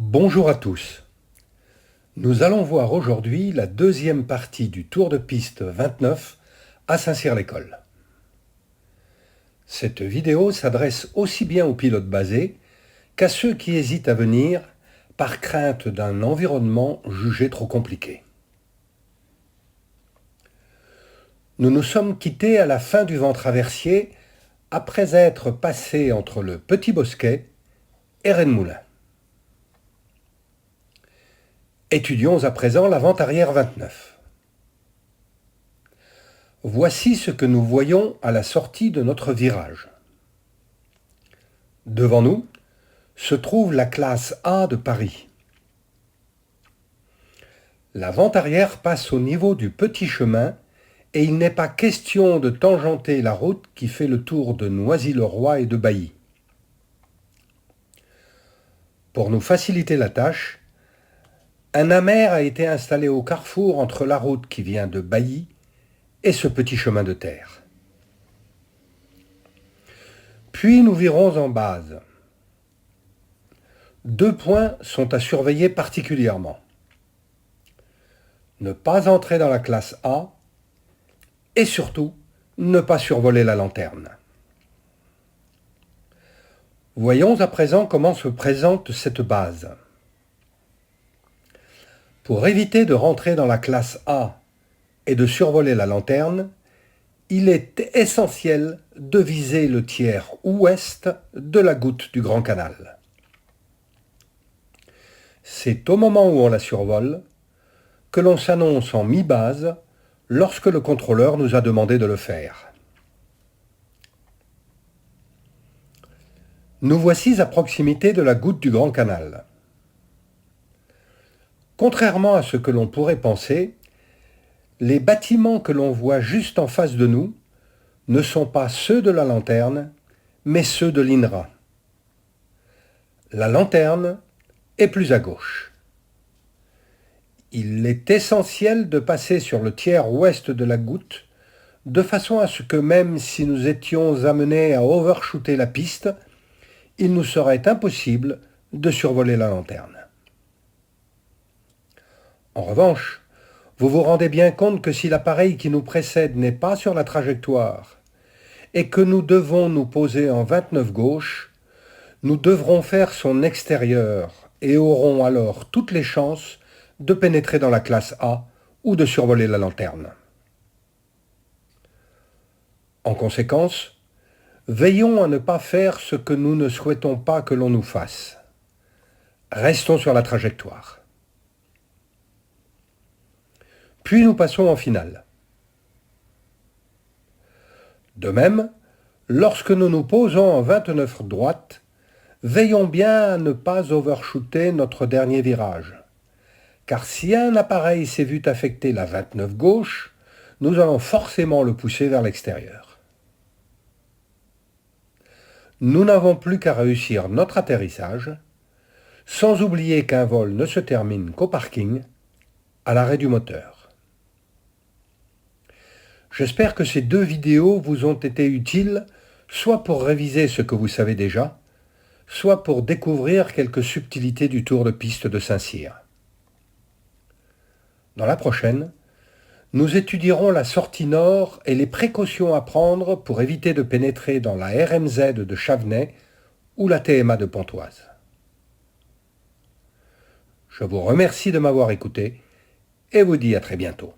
Bonjour à tous. Nous allons voir aujourd'hui la deuxième partie du Tour de piste 29 à Saint-Cyr-l'École. Cette vidéo s'adresse aussi bien aux pilotes basés qu'à ceux qui hésitent à venir par crainte d'un environnement jugé trop compliqué. Nous nous sommes quittés à la fin du vent traversier après être passés entre le Petit Bosquet et Rennes-Moulin. Étudions à présent la vente arrière 29. Voici ce que nous voyons à la sortie de notre virage. Devant nous se trouve la classe A de Paris. La vente arrière passe au niveau du petit chemin et il n'est pas question de tangenter la route qui fait le tour de Noisy-le-Roi et de Bailly. Pour nous faciliter la tâche, un amer a été installé au carrefour entre la route qui vient de Bailly et ce petit chemin de terre. Puis nous virons en base. 2 points sont à surveiller particulièrement. Ne pas entrer dans la classe A et surtout ne pas survoler la lanterne. Voyons à présent comment se présente cette base. Pour éviter de rentrer dans la classe A et de survoler la lanterne, il est essentiel de viser le tiers ouest de la goutte du Grand Canal. C'est au moment où on la survole que l'on s'annonce en mi-base lorsque le contrôleur nous a demandé de le faire. Nous voici à proximité de la goutte du Grand Canal. Contrairement à ce que l'on pourrait penser, les bâtiments que l'on voit juste en face de nous ne sont pas ceux de la lanterne, mais ceux de l'INRA. La lanterne est plus à gauche. Il est essentiel de passer sur le tiers ouest de la goutte, de façon à ce que même si nous étions amenés à overshooter la piste, il nous serait impossible de survoler la lanterne. En revanche, vous vous rendez bien compte que si l'appareil qui nous précède n'est pas sur la trajectoire et que nous devons nous poser en 29 gauche, nous devrons faire son extérieur et aurons alors toutes les chances de pénétrer dans la classe A ou de survoler la lanterne. En conséquence, veillons à ne pas faire ce que nous ne souhaitons pas que l'on nous fasse. Restons sur la trajectoire. Puis nous passons en finale. De même, lorsque nous nous posons en 29 droite, veillons bien à ne pas overshooter notre dernier virage. Car si un appareil s'est vu affecter la 29 gauche, nous allons forcément le pousser vers l'extérieur. Nous n'avons plus qu'à réussir notre atterrissage, sans oublier qu'un vol ne se termine qu'au parking, à l'arrêt du moteur. J'espère que ces 2 vidéos vous ont été utiles, soit pour réviser ce que vous savez déjà, soit pour découvrir quelques subtilités du Tour de piste de Saint-Cyr. Dans la prochaine, nous étudierons la sortie nord et les précautions à prendre pour éviter de pénétrer dans la RMZ de Chavenay ou la TMA de Pontoise. Je vous remercie de m'avoir écouté et vous dis à très bientôt.